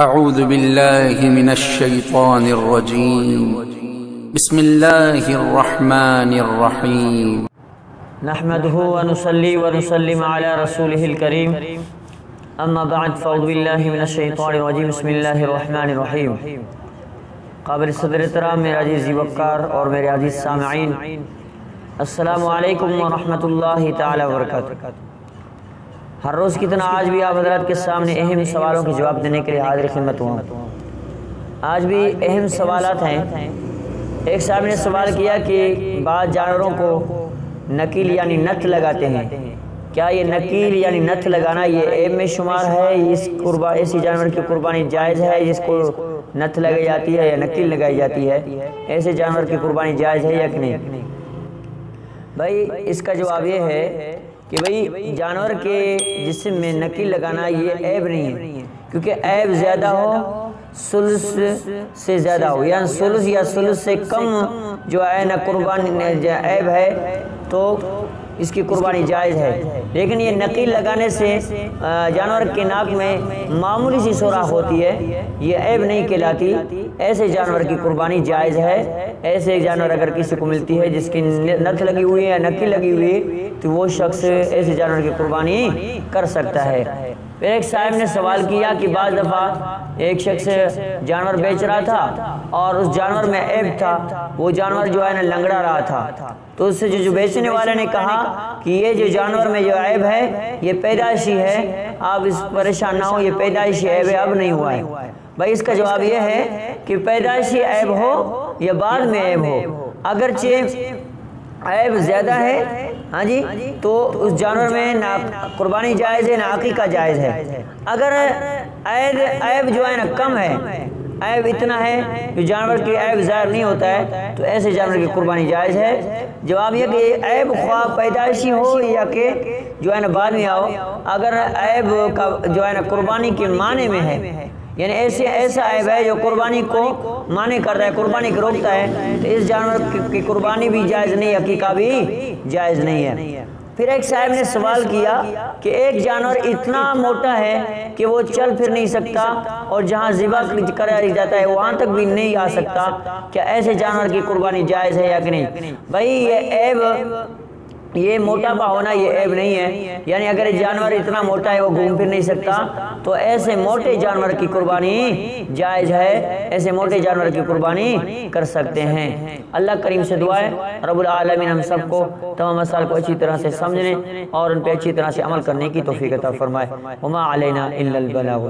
اعوذ باللہ من الشیطان الرجیم بسم اللہ الرحمن الرحیم نحمده ونصلي ونسلم على رسوله الكريم اما بعد فاعوذ باللہ من الشیطان الرجیم بسم اللہ الرحمن الرحیم۔ قابل صدر احترام میرے عزیز وقار اور میرے عزیز سامعین، السلام علیکم ورحمۃ اللہ تعالی وبرکاتہ۔ ہر روز کی طرح آج بھی آپ حضرات کے سامنے اہم سوالوں کے جواب دینے کے لیے حاضر خدمت ہوں۔ آج بھی اہم سوالات ہیں۔ ایک صاحب نے سوال کیا کہ بعض جانوروں کو نکیل یعنی نتھ لگاتے ہیں، کیا یہ نکیل یعنی نتھ لگانا یہ عیب میں شمار ہے؟ ایسی جانور کی قربانی جائز ہے جس کو نتھ لگائی جاتی ہے یا نکیل لگائی جاتی ہے؟ ایسے جانور کی قربانی جائز ہے یا کہ نہیں؟ بھائی اس کا جواب یہ ہے کہ بھئی جانور کے جسم میں نکیل لگانا یہ عیب نہیں ہے، کیونکہ عیب زیادہ ہو ثلث سے زیادہ ہو، یعنی ثلث یا ثلث سے کم جو ہے نا قربانی عیب ہے تو اس کی قربانی جائز ہے۔ لیکن یہ نکیل لگانے سے جانور کے ناک میں معمولی سی سوراخ ہوتی ہے، یہ عیب نہیں کہلاتی، ایسے جانور کی قربانی جائز ہے۔ ایسے جانور اگر کسی کو ملتی ہے جس کی نتھ لگی ہوئی ہے یا نکیل لگی ہوئی ہے تو وہ شخص ایسے جانور کی قربانی کر سکتا ہے۔ پھر ایک صاحب نے سوال کیا کہ بعض دفعہ ایک شخص جانور بیچ رہا تھا اور اس جانور میں عیب تھا، وہ جانور جو ہے نا لنگڑا رہا تھا، تو اس سے جو بیچنے والے نے کہا کہ یہ جو جانور میں جو عیب ہے یہ پیدائشی ہے، آپ اس پریشان نہ ہو، یہ پیدائشی عیب ہے، اب نہیں ہوا ہے۔ بھائی اس کا جواب یہ ہے کہ پیدائشی عیب ہو یا بعد میں عیب ہو، اگرچہ عیب زیادہ ہے ہاں جی تو اس جانور میں نہ قربانی جائز ہے نہ عقیقہ جائز ہے۔ اگر عیب جو ہے نا کم ہے، عیب اتنا ہے کہ جانور کی عیب ظاہر نہیں ہوتا ہے تو ایسے جانور کی قربانی جائز ہے۔ جواب یہ کہ عیب خواہ پیدائشی ہو یا کہ جو ہے نا بعد میں آؤ، اگر عیب کا جو ہے نا قربانی کے معنی میں ہے، یعنی ایسا عیب ہے جو قربانی کو مانع کر رہا ہے، قربانی کو روکتا ہے، تو اس جانور کی قربانی بھی جائز نہیں، عقیقہ بھی جائز نہیں ہے۔ پھر ایک صاحب نے سوال کیا کہ ایک جانور اتنا موٹا ہے کہ وہ چل پھر نہیں سکتا اور جہاں ذبح کرایا جاتا ہے وہاں تک بھی نہیں آ سکتا، کیا ایسے جانور کی قربانی جائز ہے یا کہ نہیں؟ بھائی یہ عیب، یہ موٹاپا ہونا یہ عیب نہیں ہے، یعنی اگر جانور اتنا موٹا ہے وہ گھوم پھر نہیں سکتا تو ایسے موٹے جانور کی قربانی جائز ہے، ایسے موٹے جانور کی قربانی کر سکتے ہیں۔ اللہ کریم سے دعا ہے رب العالمین ہم سب کو تمام مسائل کو اچھی طرح سے سمجھنے اور ان پہ اچھی طرح سے عمل کرنے کی توفیق عطا فرمائے۔ وما علینا الا البلاغ۔